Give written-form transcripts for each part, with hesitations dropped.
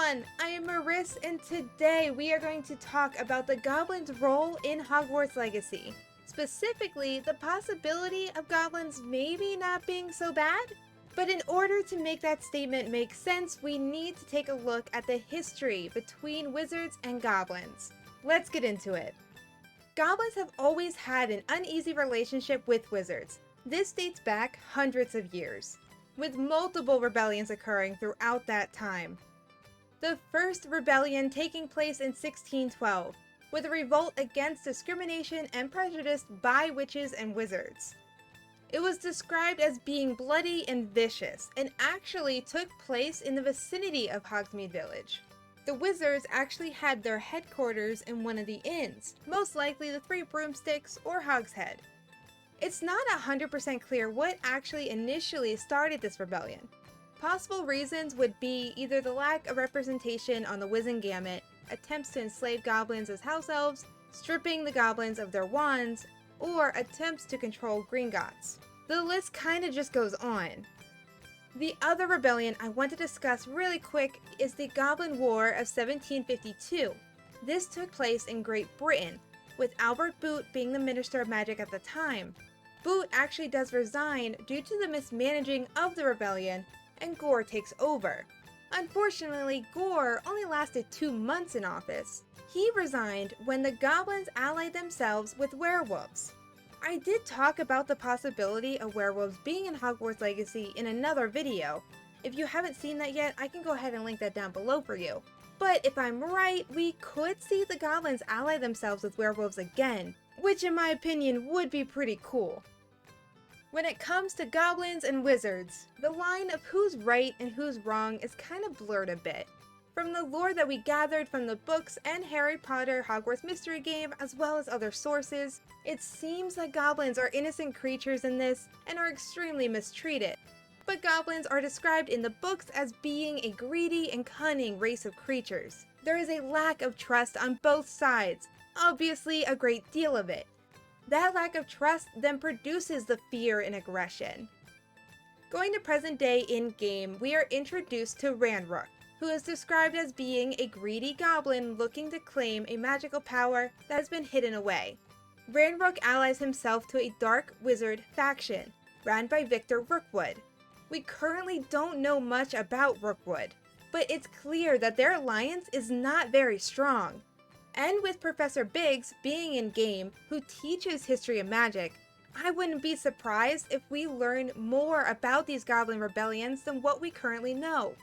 everyone, I am Maris, and today we are going to talk about the Goblins' role in Hogwarts Legacy. Specifically, the possibility of goblins maybe not being so bad. But in order to make that statement make sense, we need to take a look at the history between wizards and goblins. Let's get into it. Goblins have always had an uneasy relationship with wizards. This dates back hundreds of years, with multiple rebellions occurring throughout that time. The first rebellion taking place in 1612, with a revolt against discrimination and prejudice by witches and wizards. It was described as being bloody and vicious, and actually took place in the vicinity of Hogsmeade Village. The wizards actually had their headquarters in one of the inns, most likely the Three Broomsticks or Hogshead. It's not 100% clear what actually initially started this rebellion. Possible reasons would be either the lack of representation on the Wizengamot, attempts to enslave goblins as house elves, stripping the goblins of their wands, or attempts to control Gringotts. The list kinda just goes on. The other rebellion I want to discuss really quick is the Goblin War of 1752. This took place in Great Britain, with Albert Boot being the Minister of Magic at the time. Boot actually does resign due to the mismanaging of the rebellion, and Gore takes over. Unfortunately, Gore only lasted 2 months in office. He resigned when the goblins allied themselves with werewolves. I did talk about the possibility of werewolves being in Hogwarts Legacy in another video. If you haven't seen that yet, I can go ahead and link that down below for you. But if I'm right, we could see the goblins ally themselves with werewolves again, which in my opinion would be pretty cool. When it comes to goblins and wizards, the line of who's right and who's wrong is kind of blurred a bit. From the lore that we gathered from the books and Harry Potter Hogwarts Mystery Game, as well as other sources, it seems that goblins are innocent creatures in this and are extremely mistreated. But goblins are described in the books as being a greedy and cunning race of creatures. There is a lack of trust on both sides, obviously a great deal of it. That lack of trust then produces the fear and aggression. Going to present day in-game, we are introduced to Ranrook, who is described as being a greedy goblin looking to claim a magical power that has been hidden away. Ranrook allies himself to a dark wizard faction, run by Victor Rookwood. We currently don't know much about Rookwood, but it's clear that their alliance is not very strong. And with Professor Biggs being in-game, who teaches history of magic, I wouldn't be surprised if we learn more about these goblin rebellions than what we currently know.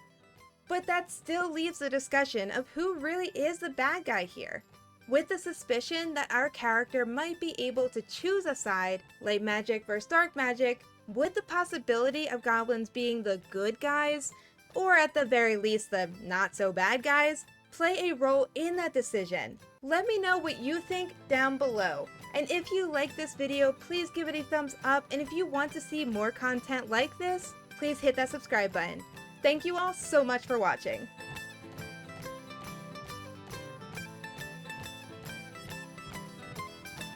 But that still leaves the discussion of who really is the bad guy here. With the suspicion that our character might be able to choose a side, light magic versus dark magic, would the possibility of goblins being the good guys, or at the very least the not so bad guys, play a role in that decision? Let me know what you think down below. And if you like this video, please give it a thumbs up, and if you want to see more content like this, please hit that subscribe button. Thank you all so much for watching.